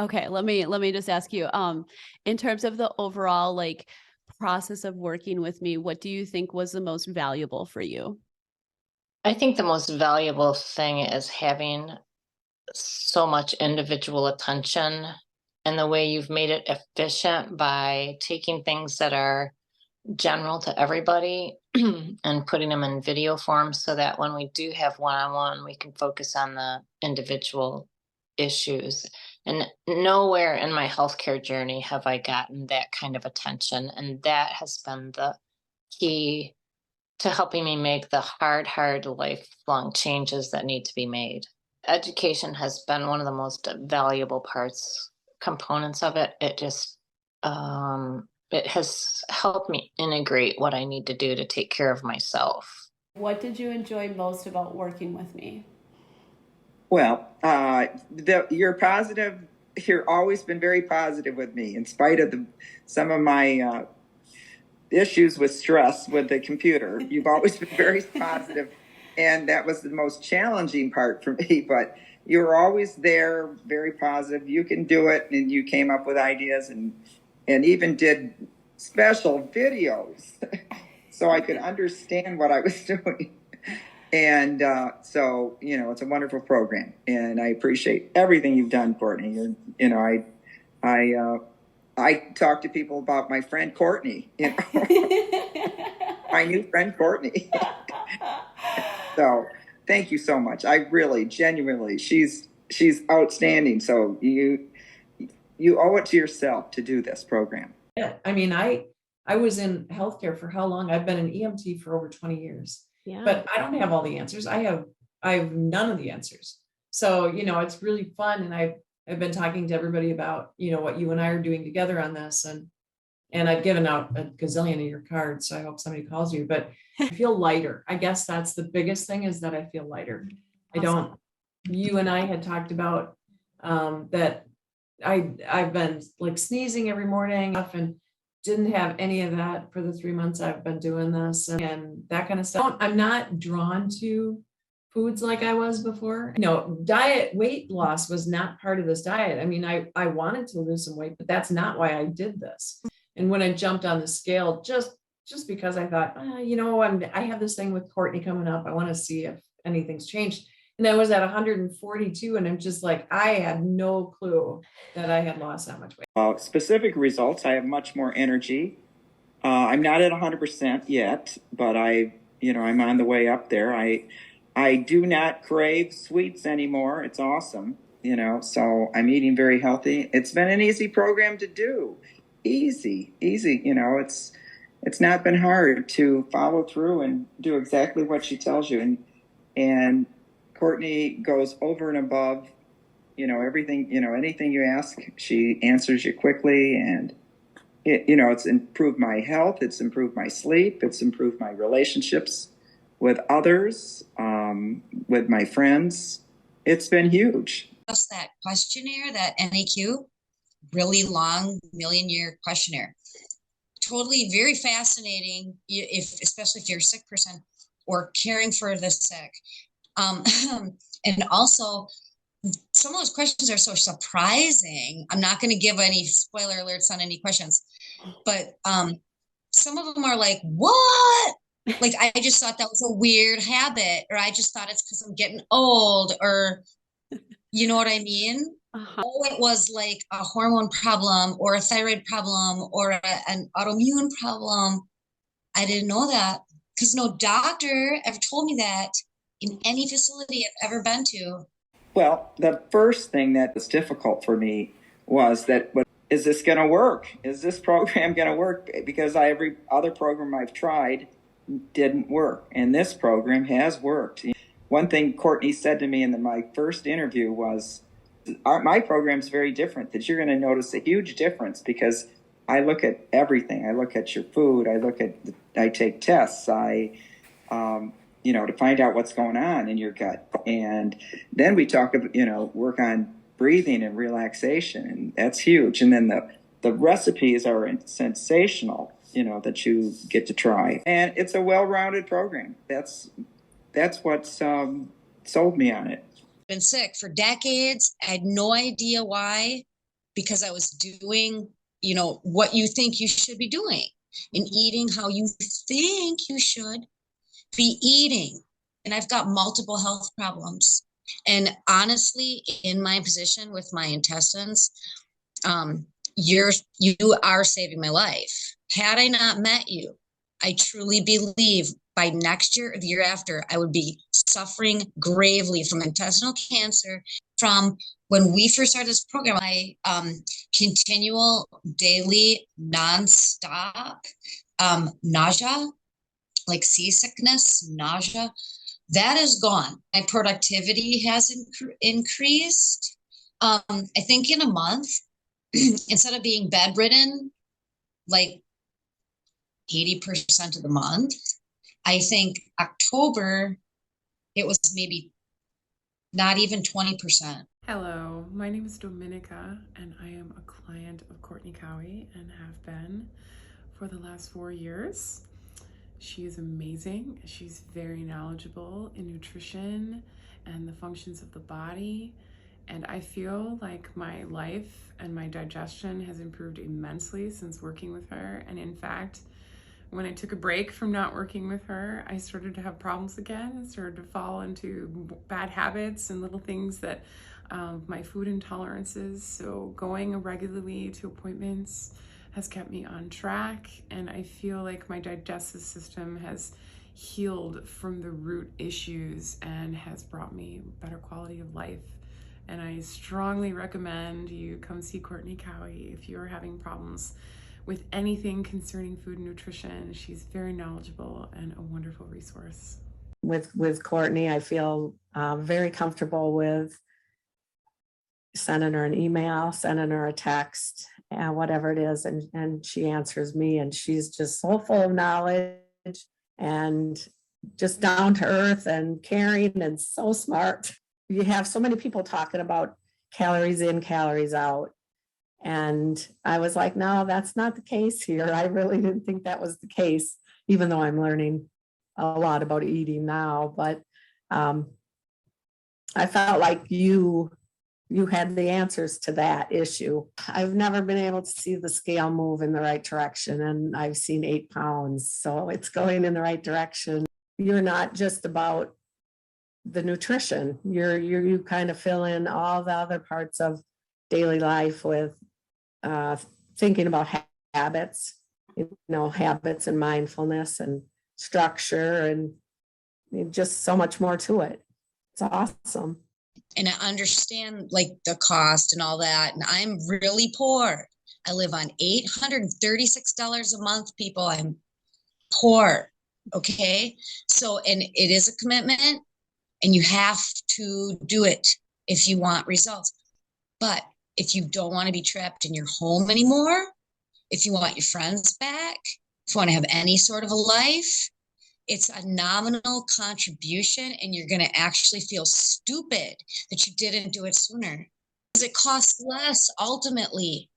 Okay, let me just ask you, in terms of the overall like process of working with me, what do you think was the most valuable for you? I think the most valuable thing is having so much individual attention and the way you've made it efficient by taking things that are general to everybody and putting them in video form so that when we do have one-on-one, we can focus on the individual issues. And nowhere in my healthcare journey have I gotten that kind of attention. And that has been the key to helping me make the hard lifelong changes that need to be made. Education has been one of the most valuable components of it. It has helped me integrate what I need to do to take care of myself. What did you enjoy most about working with me? Well, you're positive. You're always been very positive with me, in spite of some of my issues with stress with the computer. You've always been very positive, and that was the most challenging part for me. But you were always there, very positive. You can do it, and you came up with ideas, and even did special videos so I could understand what I was doing. And so, it's a wonderful program, and I appreciate everything you've done, Courtney. I talk to people about my friend Courtney, my new friend Courtney. So thank you so much. I really, genuinely, she's outstanding. So you owe it to yourself to do this program. Yeah, I mean, I was in healthcare for how long? I've been an EMT for over 20 years. Yeah. But I don't have all the answers. I have none of the answers. So, it's really fun. And I've been talking to everybody about, what you and I are doing together on this. And I've given out a gazillion of your cards. So I hope somebody calls you, but I feel lighter. I guess that's the biggest thing, is that I feel lighter. Awesome. You and I had talked about that I've been like sneezing every morning and didn't have any of that for the 3 months I've been doing this and that kind of stuff. I'm not drawn to foods like I was before. Diet weight loss was not part of this diet. I mean, I wanted to lose some weight, but that's not why I did this. And when I jumped on the scale, just because I thought, I have this thing with Courtney coming up. I want to see if anything's changed. And I was at 142, and I'm just like, I had no clue that I had lost that much weight. Specific results, I have much more energy. I'm not at 100% yet, but I'm on the way up there. I do not crave sweets anymore. It's awesome, so I'm eating very healthy. It's been an easy program to do. Easy, it's not been hard to follow through and do exactly what she tells you. And Courtney goes over and above, everything, anything you ask, she answers you quickly. And, it's improved my health. It's improved my sleep. It's improved my relationships with others, with my friends. It's been huge. Just that questionnaire, that NAQ, really long million-year questionnaire. Totally very fascinating, especially if you're a sick person or caring for the sick. And also, some of those questions are so surprising. I'm not going to give any spoiler alerts on any questions, but some of them are like, what? Like, I just thought that was a weird habit, or I just thought it's because I'm getting old, or you know what I mean? Uh-huh. Oh, it was like a hormone problem or a thyroid problem or an autoimmune problem. I didn't know that because no doctor ever told me that in any facility I've ever been to. Well, the first thing that was difficult for me was that, is this going to work? Is this program going to work? Because every other program I've tried didn't work, and this program has worked. One thing Courtney said to me in my first interview was, my program is very different, that you're going to notice a huge difference because I look at everything. I look at your food. I take tests. To find out what's going on in your gut. And then we talk about, work on breathing and relaxation, and that's huge. And then the recipes are sensational, that you get to try. And it's a well-rounded program. That's what's sold me on it. Been sick for decades. I had no idea why. because I was doing, what you think you should be doing and eating how you think you should be eating. And I've got multiple health problems. And honestly, in my position with my intestines, you are saving my life. Had I not met you, I truly believe by next year or the year after, I would be suffering gravely from intestinal cancer. From when we first started this program, I continual, daily, nonstop nausea, like seasickness, nausea, that is gone. My productivity has increased. I think in a month, instead of being bedridden, like 80% of the month, I think October, it was maybe not even 20%. Hello, my name is Dominica, and I am a client of Courtney Cowie and have been for the last 4 years. She is amazing. She's very knowledgeable in nutrition and the functions of the body. And I feel like my life and my digestion has improved immensely since working with her. And in fact, when I took a break from not working with her, I started to have problems again, started to fall into bad habits and little things that my food intolerances. So going regularly to appointments has kept me on track, and I feel like my digestive system has healed from the root issues and has brought me better quality of life. And I strongly recommend you come see Courtney Cowie if you're having problems with anything concerning food and nutrition. She's very knowledgeable and a wonderful resource. With Courtney, I feel very comfortable with sending her an email, sending her a text, whatever it is, and she answers me, and she's just so full of knowledge and just down to earth and caring and so smart. You have so many people talking about calories in, calories out. And I was like, no, that's not the case here. I really didn't think that was the case, even though I'm learning a lot about eating now. But I felt like you had the answers to that issue. I've never been able to see the scale move in the right direction, and I've seen 8 pounds, so it's going in the right direction. You're not just about the nutrition. You kind of fill in all the other parts of daily life with thinking about habits, habits and mindfulness and structure, and just so much more to it. It's awesome. And I understand like the cost and all that. And I'm really poor. I live on $836 a month, people. I'm poor. Okay. So, and it is a commitment, and you have to do it if you want results. But if you don't want to be trapped in your home anymore, if you want your friends back, if you want to have any sort of a life, it's a nominal contribution, and you're going to actually feel stupid that you didn't do it sooner. Because it costs less ultimately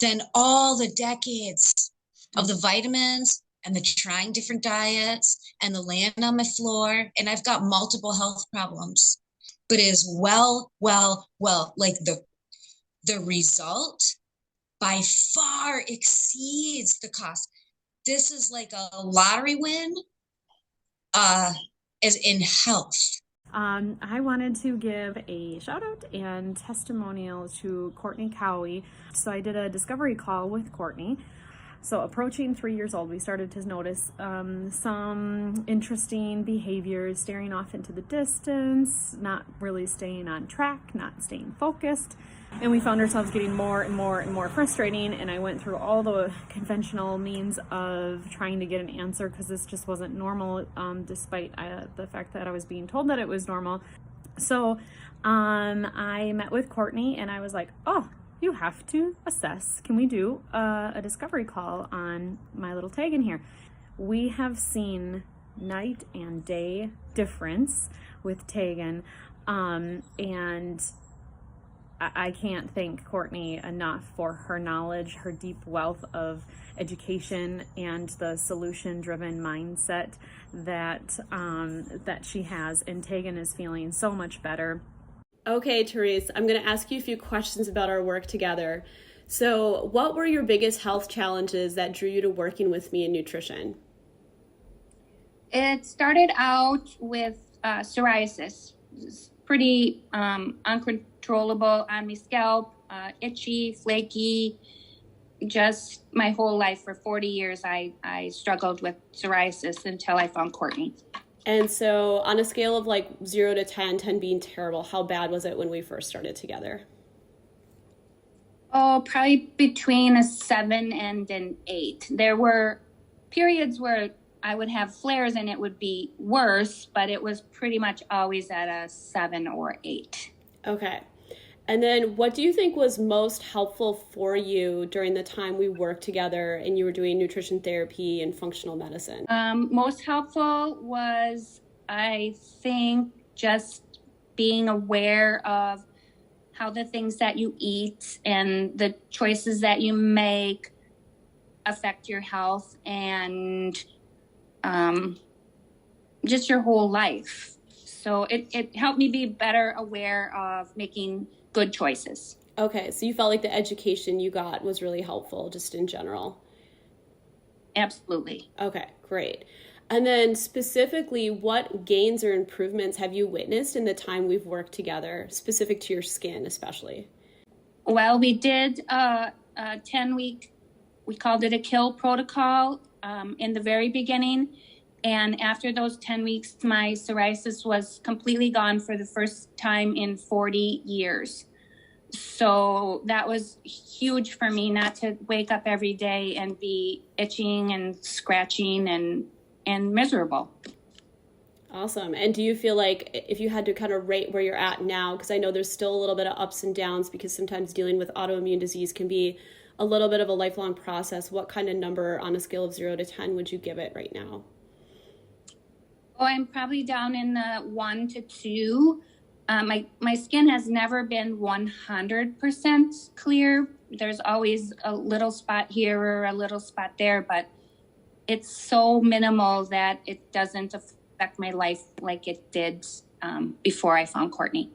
than all the decades of the vitamins and the trying different diets and the laying on my floor. And I've got multiple health problems, but it is well, like the result by far exceeds the cost. This is like a lottery win. As in health. I wanted to give a shout out and testimonial to Courtney Cowie. So I did a discovery call with Courtney. So approaching 3 years old, we started to notice some interesting behaviors, staring off into the distance, not really staying on track, not staying focused. And we found ourselves getting more and more frustrating. And I went through all the conventional means of trying to get an answer, because this just wasn't normal, despite the fact that I was being told that it was normal. So I met with Courtney, and I was like, oh, you have to assess. Can we do a discovery call on my little tag in here? We have seen night and day difference with Tegan, and I can't thank Courtney enough for her knowledge, her deep wealth of education, and the solution-driven mindset that she has. And Tegan is feeling so much better. Okay, Therese, I'm going to ask you a few questions about our work together. So, what were your biggest health challenges that drew you to working with me in nutrition? It started out with psoriasis. It was pretty uncontrollable on my scalp, itchy, flaky. Just my whole life for 40 years, I struggled with psoriasis until I found Courtney. And so, on a scale of like 0 to 10, 10 being terrible, how bad was it when we first started together? Oh, probably between a 7 and an 8. There were periods where I would have flares and it would be worse, but it was pretty much always at a 7 or 8. Okay. And then what do you think was most helpful for you during the time we worked together and you were doing nutrition therapy and functional medicine? Most helpful was, I think, just being aware of how the things that you eat and the choices that you make affect your health and just your whole life. So it helped me be better aware of making good choices. Okay, so you felt like the education you got was really helpful just in general. Absolutely. Okay, great. And then specifically, what gains or improvements have you witnessed in the time we've worked together, specific to your skin especially? Well, we did a 10-week, we called it a kill protocol in the very beginning. And after those 10 weeks, my psoriasis was completely gone for the first time in 40 years. So that was huge for me, not to wake up every day and be itching and scratching and miserable. Awesome. And do you feel like if you had to kind of rate where you're at now, because I know there's still a little bit of ups and downs because sometimes dealing with autoimmune disease can be a little bit of a lifelong process, what kind of number on a scale of 0 to 10 would you give it right now? Oh, I'm probably down in the 1 to 2. My skin has never been 100% clear. There's always a little spot here or a little spot there, but it's so minimal that it doesn't affect my life like it did before I found Courtney.